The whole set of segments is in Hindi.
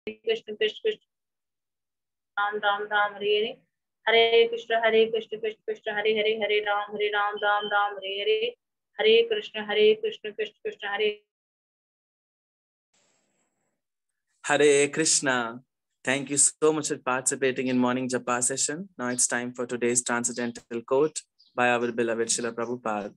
Krishna Krishna Krishna Ram Ram Ram Hare Hare, Hare Krishna Krishna Krishna Hare Hare, Hare Ram Ram Ram Hare Hare, Hare Krishna Krishna Krishna Hare Hare Krishna. Thank you so much for participating in morning Japa session. Now it's time for today's transcendental quote by our beloved Srila Prabhupada.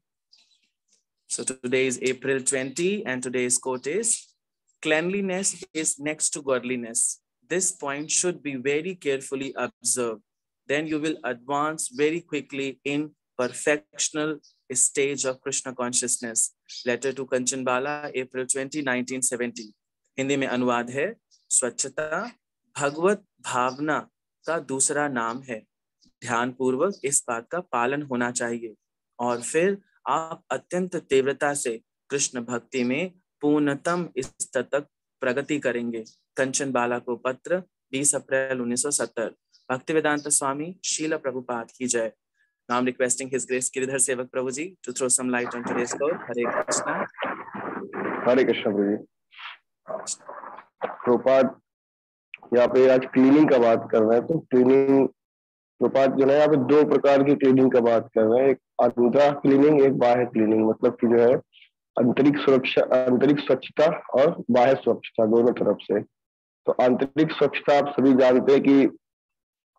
So today is April 20 and today's quote is, cleanliness is next to godliness. This point should be very carefully observed. Then you will advance very quickly in perfectional stage of Krishna consciousness. Letter to Kanchanbala, April 20, 1970. Hindi में अनुवाद है, स्वच्छता भगवत भावना का दूसरा नाम है। ध्यान पूर्वक इस बात का पालन होना चाहिए और फिर आप अत्यंत तीव्रता से कृष्ण भक्ति में पूर्णतम स्तर तक प्रगति करेंगे। कंचन बाला को पत्र 20 अप्रैल 1970। भक्तिवेदांत स्वामी श्रील प्रभुपाद की जय। Now I'm requesting His Grace Giridhar Sevak Prabhuji to throw some light on today's quote. Hare Krishna. हरे कृष्ण प्रभु जी। प्रभुपाद यहाँ पे आज क्लीनिंग का बात कर रहे हैं, तो क्लीनिंग प्रभुपाद जो है यहाँ पे दो प्रकार की क्लीनिंग का बात कर रहे हैं, एक अंतः क्लीनिंग, एक बाह्य क्लीनिंग। मतलब कि जो है आंतरिक सुरक्षा, आंतरिक स्वच्छता और बाह्य स्वच्छता दोनों तरफ से। तो आंतरिक स्वच्छता आप सभी जानते हैं कि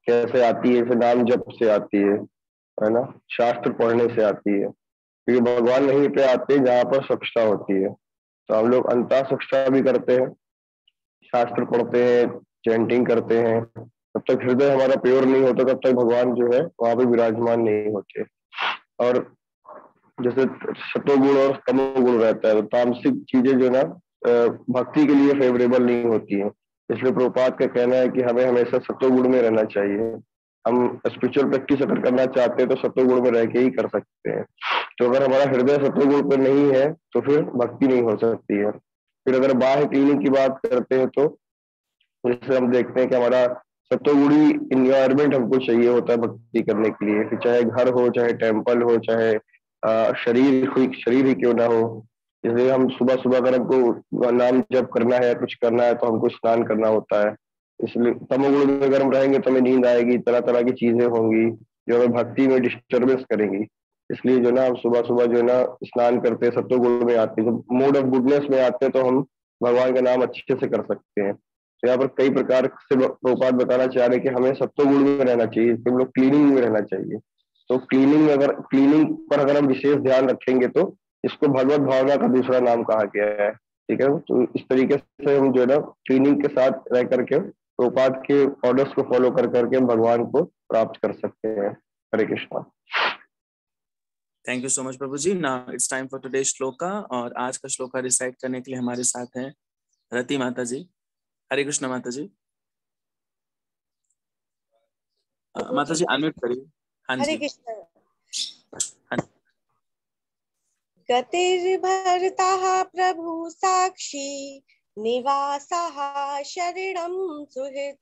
कैसे आती है, नाम जप से आती है ना, शास्त्र पढ़ने से आती है, क्योंकि भगवान नहीं पे आते जहाँ पर स्वच्छता होती है। तो हम लोग अंतः स्वच्छता भी करते हैं, शास्त्र पढ़ते हैं, चैंटिंग करते हैं। तब तक हृदय हमारा प्योर नहीं होता, तब तक भगवान जो है वहां पे विराजमान नहीं होते। और जैसे सतोगुण और तमोगुण रहता है, तो तामसिक चीजें जो ना भक्ति के लिए फेवरेबल नहीं होती है। इसलिए प्रभुपाद का कहना है कि हमें हमेशा सतोगुण में रहना चाहिए। हम स्पिरिचुअल प्रैक्टिस अगर करना चाहते हैं तो सतोगुण में रह के ही कर सकते हैं। तो अगर हमारा हृदय सतोगुण पर नहीं है तो फिर भक्ति नहीं हो सकती है। फिर अगर बाह्य क्लीनिंग की बात करते हैं तो जैसे हम देखते हैं कि हमारा सतोगुणी इन्वायरमेंट हमको चाहिए होता है भक्ति करने के लिए, कि चाहे घर हो, चाहे टेम्पल हो, चाहे शरीर ही क्यों ना हो। जैसे हम सुबह सुबह अगर हमको नाम जप करना है, कुछ करना है, तो हमको स्नान करना होता है। इसलिए तमोगुण में अगर हम रहेंगे तो हमें नींद आएगी, तरह तरह की चीजें होंगी जो हमें भक्ति में डिस्टर्बेंस करेंगी। इसलिए जो ना हम सुबह सुबह जो ना स्नान करते हैं, सत्वगुण में आते हैं, जब मोड ऑफ गुडनेस में आते हैं तो हम भगवान का नाम अच्छे से कर सकते हैं। तो यहाँ पर कई प्रकार से प्रभुपाद बताना चाह रहे हैं कि हमें सत्वगुण में रहना चाहिए, हम लोग क्लीनिंग में रहना चाहिए। तो क्लीनिंग पर अगर हम विशेष ध्यान रखेंगे तो इसको भगवत भावना का दूसरा नाम कहा गया है। ठीक है, तो इस तरीके से हम जो है ना क्लीनिंग के साथ रह करके प्रभुपाद के ऑर्डर्स को फॉलो कर करके हम भगवान को प्राप्त कर सकते हैं। Hare Krishna. Thank you so much Prabhu ji. Now it's time for today shloka, और आज का श्लोका रिसाइट करने के लिए हमारे साथ हैं रति माता जी। हरे कृष्ण माता जी। माता जी अनम्यूट करिए। हाँ जी। हरे कृष्ण। गतिर्भर्ताः प्रभु साक्षी निवासः शरणं सुहृत्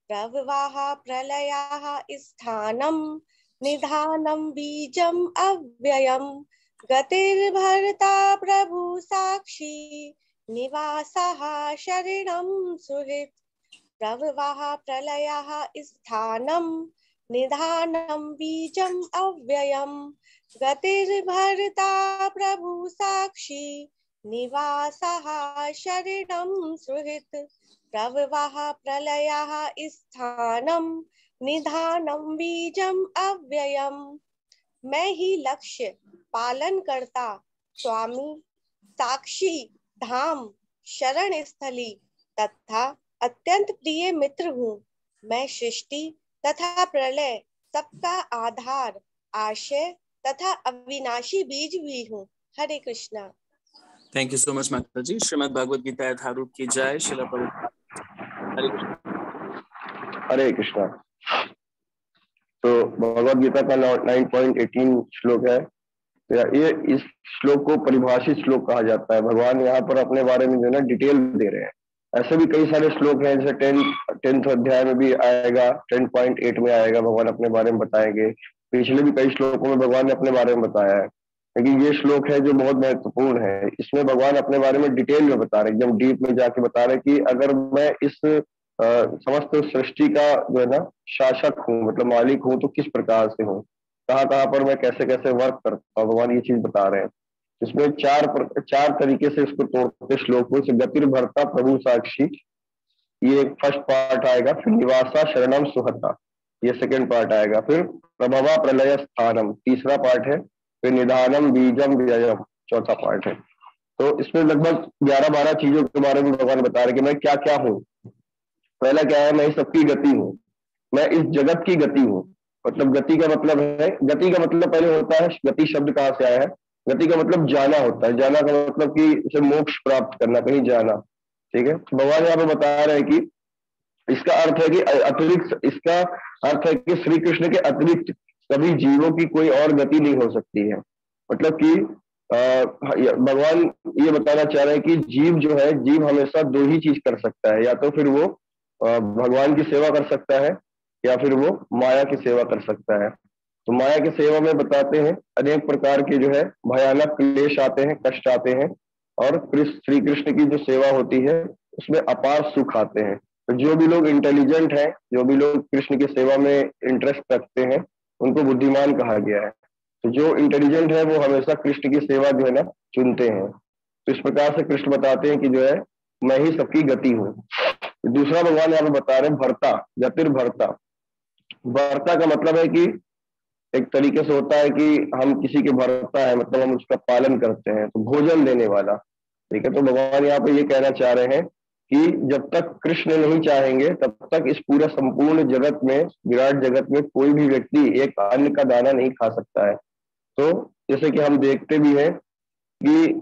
प्रभवाः प्रलयाः स्थानं निधानं बीजम् अव्ययम्। गतिर्भर्ता प्रभु साक्षी निवासः शरणं सुहृत् प्रभवाः प्रलयाः स्थानं निधानं बीजम् अव्ययम्। गतिर्भर्ता प्रभु साक्षी निवासः शरणं सुहृत् प्रभवाः प्रलयाः स्थानं निधानं बीजम् अव्ययम्। मैं ही लक्ष्य पालन करता स्वामी साक्षी धाम शरण स्थली तथा अत्यंत प्रिय मित्र हूँ। मैं सृष्टि तथा प्रलय सबका आधार आशय तथा अविनाशी बीज भी हूँ। Hare Krishna. Thank you so much माता जी। श्रीमद् भगवद गीता यथारूप की जय। श्रील प्रभुपाद। हरे कृष्णा। हरे कृष्णा। तो भगवद गीता का 9.18 श्लोक है। ये इस श्लोक को परिभाषित श्लोक कहा जाता है। भगवान यहाँ पर अपने बारे में जो ना डिटेल दे रहे हैं। ऐसे भी कई सारे श्लोक हैं, जैसे 10th अध्याय में भी आएगा, 10.8 में आएगा, भगवान अपने बारे में बताएंगे। पिछले भी कई श्लोकों में भगवान ने अपने बारे में बताया है। लेकिन ये श्लोक है जो बहुत महत्वपूर्ण है। इसमें भगवान अपने बारे में डिटेल में बता रहे हैं, एकदम डीप में जाके बता रहे हैं कि अगर मैं इस समस्त सृष्टि का जो है ना शासक हूँ, मतलब मालिक हूँ, तो किस प्रकार से हूँ, कहाँ कहाँ पर मैं कैसे कैसे वर्क करता हूँ, भगवान ये चीज बता रहे हैं। इसमें चार तरीके से इसको तोड़ते श्लोक को। गतिर्भर्ता प्रभु साक्षी, ये फर्स्ट पार्ट आएगा। फिर निवासा शरणम सुहता, ये सेकंड पार्ट आएगा। फिर प्रभवा प्रलय स्थानम, तीसरा पार्ट है। फिर निधानम बीजम व्ययम, चौथा पार्ट है। तो इसमें लगभग 11-12 चीजों के बारे में भगवान बता रहे कि मैं क्या क्या हूँ। पहला क्या है, मैं सबकी गति हूँ, मैं इस जगत की गति हूँ। मतलब गति का मतलब है, गति का मतलब पहले होता है, गति शब्द कहाँ से आया है, गति का मतलब जाना होता है। जाना का मतलब कि इसे मोक्ष प्राप्त करना, कहीं जाना। ठीक है, भगवान यहाँ पे बता रहे हैं कि इसका अर्थ है कि अतिरिक्त, इसका अर्थ है कि श्री कृष्ण के अतिरिक्त सभी जीवों की कोई और गति नहीं हो सकती है। मतलब कि भगवान ये बताना चाह रहे हैं कि जीव जो है, जीव हमेशा दो ही चीज कर सकता है, या तो फिर वो भगवान की सेवा कर सकता है, या फिर वो माया की सेवा कर सकता है। तो माया की सेवा में बताते हैं अनेक प्रकार के जो है भयानक क्लेश आते हैं, कष्ट आते हैं, और श्री कृष्ण की जो सेवा होती है उसमें अपार सुख आते हैं। तो जो भी लोग इंटेलिजेंट हैं, जो भी लोग कृष्ण की सेवा में इंटरेस्ट रखते हैं, उनको बुद्धिमान कहा गया है। तो जो इंटेलिजेंट है वो हमेशा कृष्ण की सेवा जो है ना चुनते हैं। तो इस प्रकार से कृष्ण बताते हैं कि जो है मैं ही सबकी गति हूँ। दूसरा भगवान यहाँ पे बता रहे हैं भर्ता, गतिर्भर्ता। भर्ता का मतलब है कि एक तरीके से होता है कि हम किसी के भर्ता है, मतलब हम उसका पालन करते हैं, तो भोजन देने वाला। ठीक है, तो भगवान यहाँ पे ये कहना चाह रहे हैं कि जब तक कृष्ण नहीं चाहेंगे तब तक इस पूरे संपूर्ण जगत में, विराट जगत में कोई भी व्यक्ति एक अन्न का दाना नहीं खा सकता है। तो जैसे कि हम देखते भी हैं कि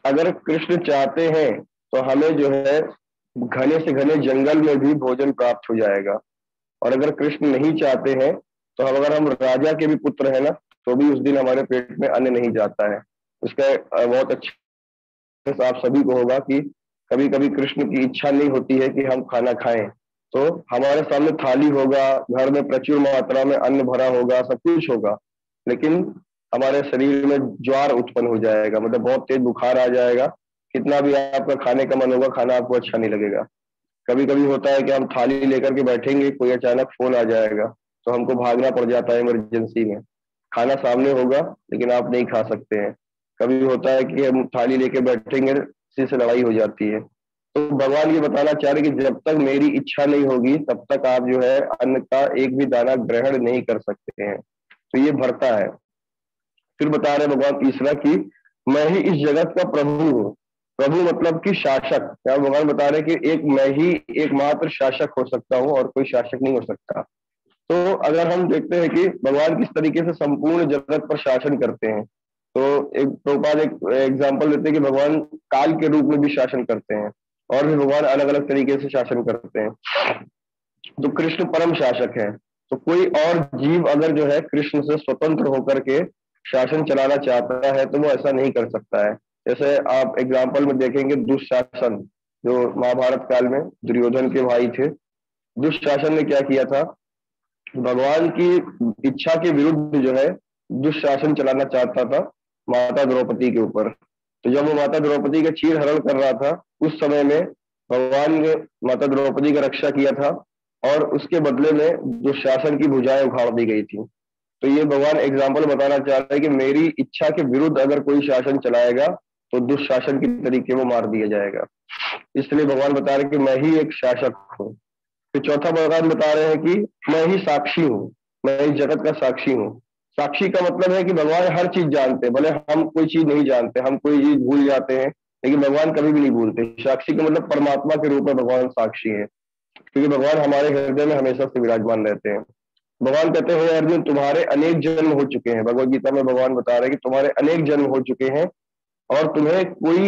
अगर कृष्ण चाहते हैं तो हमें जो है घने से घने जंगल में भी भोजन प्राप्त हो जाएगा। और अगर कृष्ण नहीं चाहते हैं तो अगर हम राजा के भी पुत्र हैं ना, तो भी उस दिन हमारे पेट में अन्न नहीं जाता है। उसका बहुत अच्छा आप सभी को होगा कि कभी कभी कृष्ण की इच्छा नहीं होती है कि हम खाना खाएं, तो हमारे सामने थाली होगा, घर में प्रचुर मात्रा में अन्न भरा होगा, सब कुछ होगा, लेकिन हमारे शरीर में ज्वार उत्पन्न हो जाएगा, मतलब बहुत तेज बुखार आ जाएगा। कितना भी आपका खाने का मन होगा, खाना आपको अच्छा नहीं लगेगा। कभी कभी होता है कि हम थाली लेकर के बैठेंगे, कोई अचानक फोन आ जाएगा तो हमको भागना पड़ जाता है इमरजेंसी में। खाना सामने होगा लेकिन आप नहीं खा सकते हैं। कभी होता है कि हम थाली लेके बैठेंगे, किसी से लड़ाई हो जाती है। तो भगवान ये बताना चाह रहे कि जब तक मेरी इच्छा नहीं होगी तब तक आप जो है अन्न का एक भी दाना ग्रहण नहीं कर सकते हैं। तो ये भरता है। फिर बता रहे भगवान तीसरा कि मैं ही इस जगत का प्रभु हूँ। प्रभु मतलब कि शासक। क्या भगवान बता रहे कि एक मैं ही एकमात्र शासक हो सकता हूँ और कोई शासक नहीं हो सकता। तो अगर हम देखते हैं कि भगवान किस तरीके से संपूर्ण जगत पर शासन करते हैं, तो एक प्रभुपाद एक एग्जाम्पल देते हैं कि भगवान काल के रूप में भी शासन करते हैं, और भी भगवान अलग अलग तरीके से शासन करते हैं। तो कृष्ण परम शासक है। तो कोई और जीव अगर जो है कृष्ण से स्वतंत्र होकर के शासन चलाना चाहता है तो वो ऐसा नहीं कर सकता है। जैसे आप एग्जाम्पल में देखेंगे दुशासन, जो महाभारत काल में दुर्योधन के भाई थे। दुशासन ने क्या किया था, भगवान की इच्छा के विरुद्ध जो है दुशासन चलाना चाहता था माता द्रौपदी के ऊपर। तो जब वो माता द्रौपदी का चीर हरण कर रहा था, उस समय में भगवान ने माता द्रौपदी का रक्षा किया था, और उसके बदले में दुशासन की भुजाएं उखाड़ दी गई थी। तो ये भगवान एग्जाम्पल बताना चाह रहे हैं कि मेरी इच्छा के विरुद्ध अगर कोई शासन चलाएगा तो दुशासन की तरीके वो मार दिया जाएगा। इसलिए भगवान बता रहे कि मैं ही एक शासक हूँ। फिर चौथा भगवान बता रहे हैं कि मैं ही साक्षी हूँ, मैं इस जगत का साक्षी हूँ। साक्षी का मतलब है कि भगवान हर चीज जानते हैं, भले हम कोई चीज नहीं जानते, हम कोई चीज भूल जाते हैं, लेकिन भगवान कभी भी नहीं भूलते। साक्षी का मतलब परमात्मा के रूप में भगवान साक्षी है, क्योंकि भगवान हमारे हृदय में हमेशा से विराजमान रहते हैं। भगवान कहते हैं अर्जुन तुम्हारे अनेक जन्म हो चुके हैं। भगवद गीता में भगवान बता रहे हैं कि तुम्हारे अनेक जन्म हो चुके हैं और तुम्हें कोई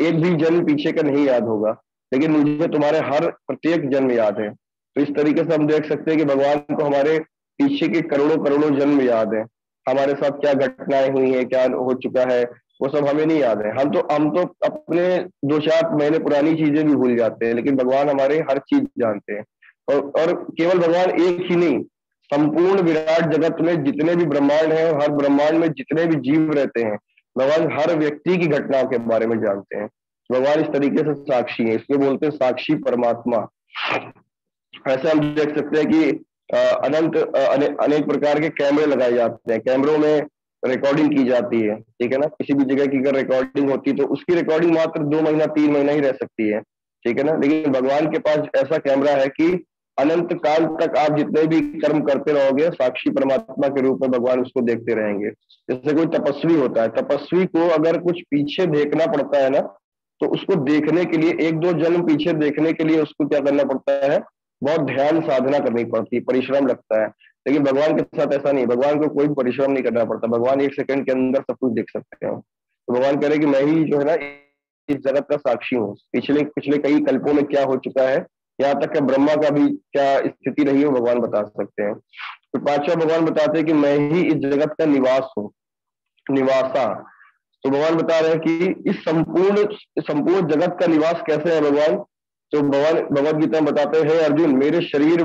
एक भी जन्म पीछे का नहीं याद होगा, लेकिन मुझे तुम्हारे हर प्रत्येक जन्म याद है। तो इस तरीके से हम देख सकते हैं कि भगवान को हमारे पीछे के करोड़ों करोड़ों जन्म याद है। हमारे साथ क्या घटनाएं हुई है, क्या हो चुका है, वो सब हमें नहीं याद है। हम तो अपने 2-4 महीने पुरानी चीजें भी भूल जाते हैं, लेकिन भगवान हमारे हर चीज जानते हैं। और केवल भगवान एक ही नहीं, संपूर्ण विराट जगत में जितने भी ब्रह्मांड हैं और हर ब्रह्मांड में जितने भी जीव रहते हैं, भगवान हर व्यक्ति की घटनाओं के बारे में जानते हैं। भगवान इस तरीके से साक्षी है, इसलिए बोलते हैं साक्षी परमात्मा। ऐसे हम देख सकते हैं कि अनेक प्रकार के कैमरे लगाए जाते हैं, कैमरों में रिकॉर्डिंग की जाती है, ठीक है ना। किसी भी जगह की अगर रिकॉर्डिंग होती है तो उसकी रिकॉर्डिंग मात्र 2 महीना 3 महीना ही रह सकती है, ठीक है ना। लेकिन भगवान के पास ऐसा कैमरा है कि अनंत काल तक आप जितने भी कर्म करते रहोगे, साक्षी परमात्मा के रूप में भगवान उसको देखते रहेंगे। जैसे कोई तपस्वी होता है, तपस्वी को अगर कुछ पीछे देखना पड़ता है ना, तो उसको देखने के लिए 1-2 जन्म पीछे देखने के लिए उसको क्या करना पड़ता है, बहुत ध्यान साधना करनी पड़ती है, परिश्रम लगता है। लेकिन भगवान के साथ ऐसा नहीं, भगवान को कोई परिश्रम नहीं करना पड़ता, भगवान 1 सेकंड के अंदर सब कुछ देख सकते हैं। तो भगवान कह रहे कि मैं ही जो है ना इस जगत का साक्षी हूँ, पिछले पिछले कई कल्पों में क्या हो चुका है, यहाँ तक कि ब्रह्मा का भी क्या स्थिति रही है, भगवान बता सकते हैं। तो 5वां भगवान बताते हैं कि मैं ही इस जगत का निवास हूँ, निवासा। तो भगवान बता रहे हैं कि इस संपूर्ण जगत का निवास कैसे है भगवान। तो भगवान भगवद गीता में बताते हैं, अर्जुन मेरे शरीर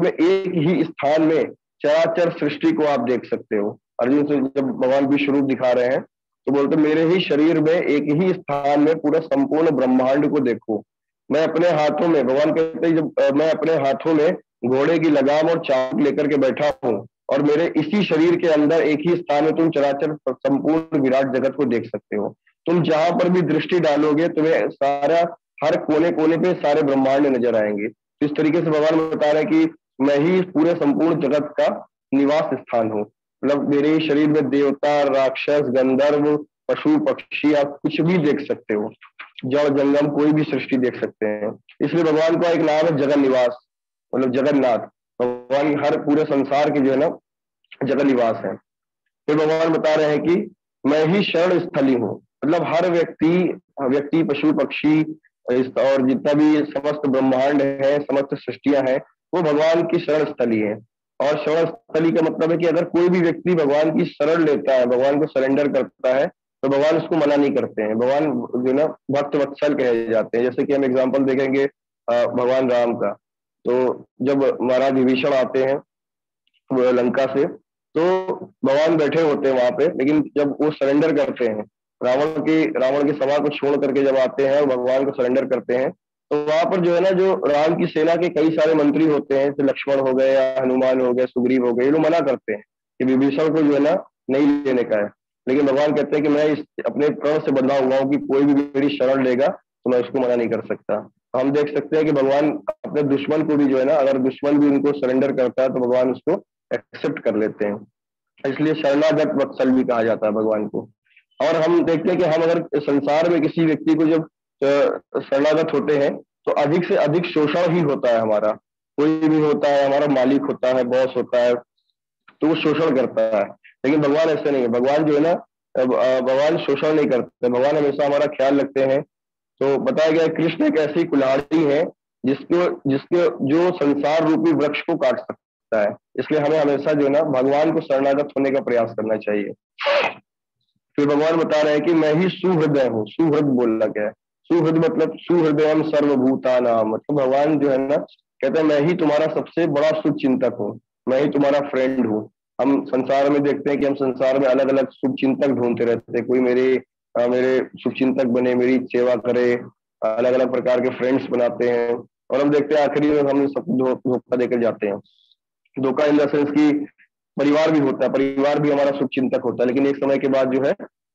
में एक ही स्थान में चराचर सृष्टि को आप देख सकते हो। अर्जुन से जब भगवान विश्व रूप दिखा रहे हैं तो बोलते मेरे ही शरीर में एक ही स्थान में पूरा संपूर्ण ब्रह्मांड को देखो। मैं अपने हाथों में, भगवान कहते हैं जब मैं अपने हाथों में घोड़े की लगाम और चाबुक लेकर के बैठा हूँ और मेरे इसी शरीर के अंदर एक ही स्थान में तुम चराचर संपूर्ण विराट जगत को देख सकते हो। तुम जहां पर भी दृष्टि डालोगे तुम्हें सारा हर कोने कोने पे सारे ब्रह्मांड नजर आएंगे। तो इस तरीके से भगवान बता रहे हैं कि मैं ही पूरे संपूर्ण जगत का निवास स्थान हूँ। मतलब मेरे शरीर में देवता, राक्षस, गंधर्व, पशु पक्षी आप कुछ भी देख सकते हो, जड़ जंगम कोई भी सृष्टि देख सकते हैं। इसलिए भगवान का एक नाम है जगन निवास, मतलब जगन्नाथ। भगवान हर पूरे संसार के जो है ना जगन निवास है। फिर भगवान बता रहे हैं कि मैं ही शरण स्थली हूँ, मतलब हर व्यक्ति पशु पक्षी और जितना भी समस्त ब्रह्मांड है, समस्त सृष्टियां हैं, वो भगवान की शरण स्थली है। और शरण स्थली का मतलब है कि अगर कोई भी व्यक्ति भगवान की शरण लेता है, भगवान को सरेंडर करता है, तो भगवान उसको मना नहीं करते हैं। भगवान जो ना भक्त वत्सल कहे जाते हैं। जैसे कि हम एग्जाम्पल देखेंगे भगवान राम का, तो जब महाराज विभीषण आते हैं लंका से, तो भगवान बैठे होते हैं वहां पे, लेकिन जब वो सरेंडर करते हैं, रावण की सभा को छोड़ करके जब आते हैं और भगवान को सरेंडर करते हैं, तो वहां पर जो है ना जो राम की सेना के कई सारे मंत्री होते हैं, जैसे लक्ष्मण हो गए या हनुमान हो गए, सुग्रीव हो गए, ये लोग मना करते हैं कि विभीषण को जो है ना नहीं लेने का है। लेकिन भगवान कहते हैं कि मैं इस अपने प्रण से बंधा हुआ हूँ कि कोई भी मेरी शरण लेगा तो मैं उसको मना नहीं कर सकता। तो हम देख सकते हैं कि भगवान अपने दुश्मन को भी जो है ना, अगर दुश्मन भी उनको सरेंडर करता है तो भगवान उसको एक्सेप्ट कर लेते हैं। इसलिए शरणागत वत्सल भी कहा जाता है भगवान को। और हम देखते हैं कि हम अगर संसार में किसी व्यक्ति को जब शरणागत होते हैं तो अधिक से अधिक शोषण ही होता है हमारा। कोई भी होता है, हमारा मालिक होता है, बॉस होता है, तो वो शोषण करता है। लेकिन भगवान ऐसे नहीं है। भगवान जो है ना भगवान शोषण नहीं करते, भगवान हमेशा हमारा ख्याल रखते हैं। तो बताया गया कृष्ण एक ऐसी कुल्हाड़ी है जिसके जो संसार रूपी वृक्ष को काट सकता है। इसलिए हमें हमेशा जो है ना भगवान को शरणागत होने का प्रयास करना चाहिए। फिर भगवान बता रहे हैं कि मैं ही सुहृदय हूँ। सुहृद बोलना क्या है? सुहृद मतलब सुहृदयम सर्वभूतानाम, मतलब भगवान जो है ना कहते हैं मैं ही तुम्हारा सबसे बड़ा शुभ चिंतक हूँ, मैं ही तुम्हारा फ्रेंड हूँ। हम संसार में देखते हैं कि हम संसार में अलग अलग शुभ चिंतक ढूंढते रहते हैं, कोई मेरे शुभ चिंतक बने, मेरी सेवा करे, अलग अलग प्रकार के फ्रेंड्स बनाते हैं, और हम देखते हैं आखिरी में हम सब धोखा देकर जाते हैं। धोखा इन द सेंस की परिवार भी होता है, परिवार भी हमारा शुभ चिंतक होता है, लेकिन एक समय के बाद जो है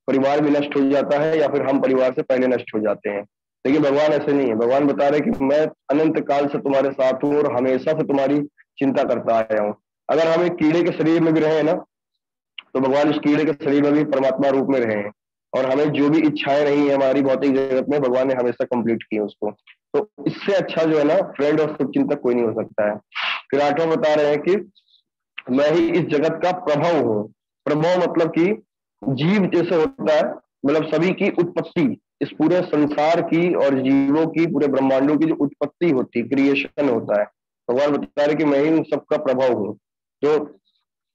परिवार भी नष्ट हो जाता है या फिर हम परिवार से पहले नष्ट हो जाते हैं। लेकिन भगवान ऐसे नहीं है। भगवान बता रहे कि मैं अनंत काल से तुम्हारे साथ हूँ और हमेशा से तुम्हारी चिंता करता आया हूँ। अगर हम एक कीड़े के शरीर में भी रहे ना, तो भगवान उस कीड़े के शरीर में भी परमात्मा रूप में रहे हैं, और हमें जो भी इच्छाएं रही है हमारी भौतिक जगत में, भगवान ने हमेशा कंप्लीट की है उसको। तो इससे अच्छा जो है ना फ्रेंड और शुभ चिंतक कोई नहीं हो सकता है। फिर 8वां बता रहे हैं कि मैं ही इस जगत का प्रभव हूँ। प्रभव मतलब कि जीव जैसे होता है, मतलब सभी की उत्पत्ति, इस पूरे संसार की और जीवों की, पूरे ब्रह्मांडों की जो उत्पत्ति होती, क्रिएशन होता है, भगवान बता रहे कि मैं ही उन सबका प्रभव हूँ। तो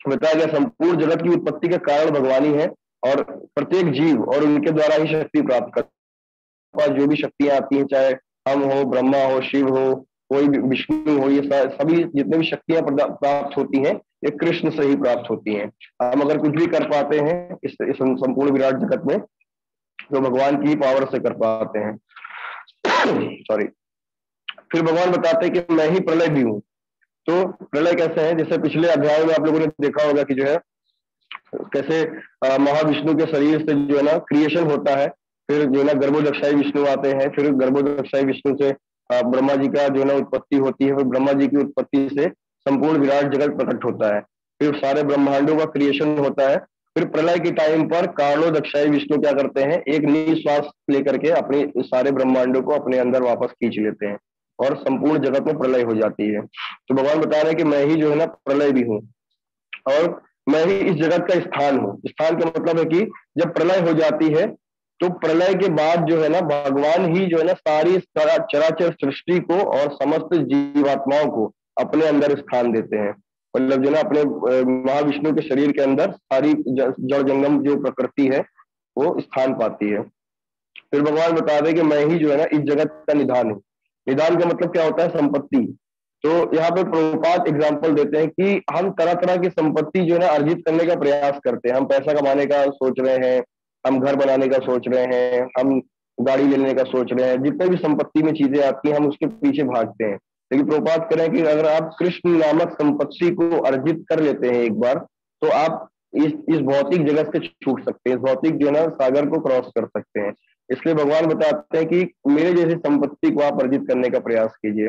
बताया गया संपूर्ण जगत की उत्पत्ति का कारण भगवान ही है, और प्रत्येक जीव और उनके द्वारा ही शक्ति प्राप्त करता है। जो भी शक्तियां आती हैं, चाहे हम हो, ब्रह्मा हो, शिव हो, कोई भी विष्णु हो, ये सभी जितने भी शक्तियां प्राप्त होती हैं ये कृष्ण से ही प्राप्त होती हैं। हम अगर कुछ भी कर पाते हैं इस संपूर्ण विराट जगत में तो भगवान की पावर से कर पाते हैं। सॉरी। फिर भगवान बताते हैं कि मैं ही प्रलय भी हूँ। तो प्रलय कैसे है, जैसे पिछले अध्याय में आप लोगों ने देखा होगा कि जो है कैसे महाविष्णु के शरीर से जो है ना क्रिएशन होता है, फिर जो है ना गर्भोदक्षाई विष्णु आते हैं, फिर गर्भोदक्षाई विष्णु से ब्रह्मा जी का जो है ना उत्पत्ति होती है, फिर ब्रह्मा जी की उत्पत्ति से संपूर्ण विराट जगत प्रकट होता है, फिर सारे ब्रह्मांडों का क्रिएशन होता है। फिर प्रलय के टाइम पर कालोदक्षाई विष्णु क्या करते हैं, एक निश्वास लेकर के अपने सारे ब्रह्मांडों को अपने अंदर वापस खींच लेते हैं और संपूर्ण जगत में प्रलय हो जाती है। तो भगवान बता रहे हैं कि मैं ही जो है ना प्रलय भी हूँ और मैं ही इस जगत का स्थान हूँ। स्थान का मतलब है कि जब प्रलय हो जाती है तो प्रलय के बाद जो है ना भगवान ही जो है ना सारी चराचर सृष्टि को और समस्त जीवात्माओं को अपने अंदर स्थान देते हैं। मतलब जो है ना अपने महाविष्णु के शरीर के अंदर सारी जड़ जंगम जो प्रकृति है वो स्थान पाती है। फिर भगवान बता दे कि मैं ही जो है ना इस जगत का निधान हूँ। निधान का मतलब क्या होता है, संपत्ति। तो यहाँ पे प्रभुपाद एग्जाम्पल देते हैं कि हम तरह तरह की संपत्ति जो है ना अर्जित करने का प्रयास करते हैं। हम पैसा कमाने का सोच रहे हैं, हम घर बनाने का सोच रहे हैं, हम गाड़ी लेने का सोच रहे हैं, जितने भी संपत्ति में चीजें आती हैं हम उसके पीछे भागते हैं। लेकिन प्रभुपाद करें कि अगर आप कृष्ण नामक संपत्ति को अर्जित कर लेते हैं एक बार, तो आप इस भौतिक जगत से छूट सकते हैं, इस भौतिक जो है ना सागर को क्रॉस कर सकते हैं। इसलिए भगवान बताते हैं कि मेरे जैसी संपत्ति को आप अर्जित करने का प्रयास कीजिए।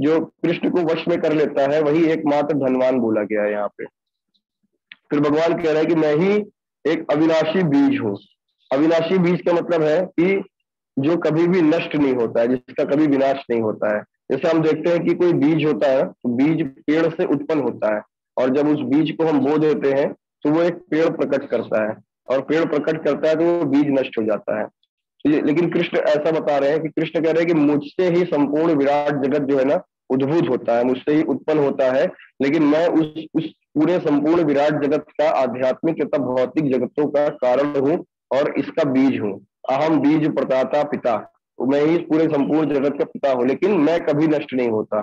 जो कृष्ण को वश में कर लेता है वही एकमात्र धनवान बोला गया है यहाँ पे। फिर भगवान कह रहे हैं कि मैं ही एक अविनाशी बीज हूँ। अविनाशी बीज का मतलब है कि जो कभी भी नष्ट नहीं होता है, जिसका कभी विनाश नहीं होता है। जैसे हम देखते हैं कि कोई बीज होता है तो बीज पेड़ से उत्पन्न होता है और जब उस बीज को हम बो देते हैं तो वो एक पेड़ प्रकट करता है और पेड़ प्रकट करता है तो वो बीज नष्ट हो जाता है। लेकिन कृष्ण ऐसा बता रहे हैं कि कृष्ण कह रहे हैं कि मुझसे ही संपूर्ण विराट जगत जो है ना उद्भूत होता है, मुझसे ही उत्पन्न होता है। लेकिन मैं उस पूरे संपूर्ण विराट जगत का आध्यात्मिक तथा भौतिक जगतों का कारण हूँ और इसका बीज हूँ। अहम बीज प्रदाता पिता, तो मैं ही इस पूरे संपूर्ण जगत का पिता हूँ, लेकिन मैं कभी नष्ट नहीं होता।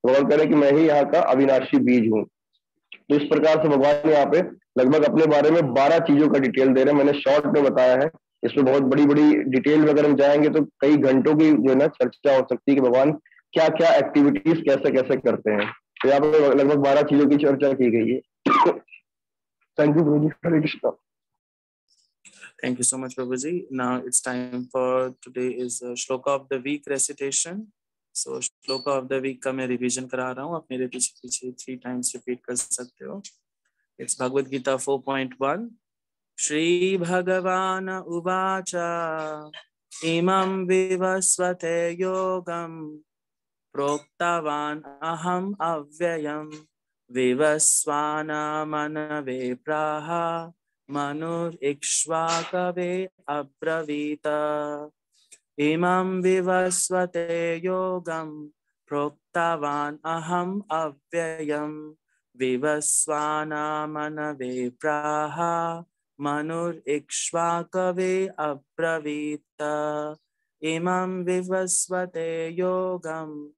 भगवान कह रहे कि मैं ही यहाँ का अविनाशी बीज हूँ। तो इस प्रकार से भगवान यहाँ पे लगभग अपने बारे में 12 चीजों का डिटेल दे रहे हैं। मैंने शॉर्ट में बताया है, इसमें बहुत बड़ी बड़ी डिटेल में अगर हम जाएंगे तो कई घंटों की जो है ना चर्चा हो सकती है कि भगवान क्या क्या एक्टिविटीज कैसे कैसे करते हैं। तो यहाँ पे लगभग 12 चीजों की चर्चा की गई है। Thank you Prabhu ji. Hare Krishna. Thank you so much, Prabhuji. Now it's time for today is Shloka of the Week recitation. So Shloka of the Week का मैं रिवीजन करा रहा हूँ, आप मेरे पीछे 3 times रिपीट कर सकते हो। It's Bhagavad Gita 4.1. Shri Bhagavan Uvacha Imam Vivasvate Yogam Proktavan Aham Avyayam Vivasvana Manave Praha Manur Ikshvakave Abravita. Imam Vivasvate Yogam Proktavan Aham Avyayam Vivasvana Manave Praha Manur Ikshvakave Abravita. Imam Vivasvate Yogam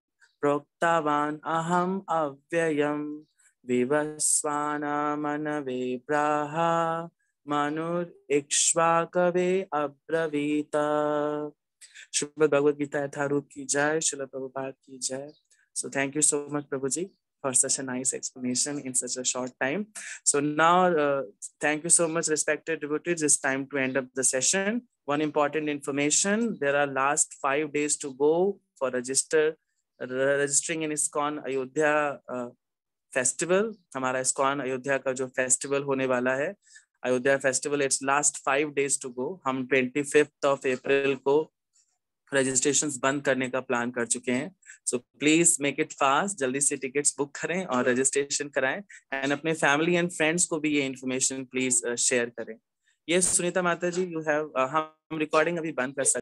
Proktavan Aham Avyayam Vivasvana Manave Praha Manur Ikshvakave Abravita. Srimad Bhagavad Gita Yatharut ki jai, Srila Prabhupada ki jai. So thank you so much, Prabhuji, for such a nice explanation in such a short time. So now, thank you so much, respected devotees. It's time to end up the session. One important information: there are last 5 days to go for registering in ISKCON Ayodhya festival. हमारा ISKCON अयोध्या का जो फेस्टिवल होने वाला है, Ayodhya festival, it's last 5 days to go. हम 25 अप्रैल को रजिस्ट्रेशंस बंद करने का प्लान कर चुके हैं। So please make it fast, जल्दी से टिकट्स बुक करें और रजिस्ट्रेशन कराएं एंड अपने फैमिली एंड फ्रेंड्स को भी ये इन्फॉर्मेशन प्लीज शेयर करें। ये सुनीता माता जी, यू हैव, हम रिकॉर्डिंग अभी बंद कर सकते हैं।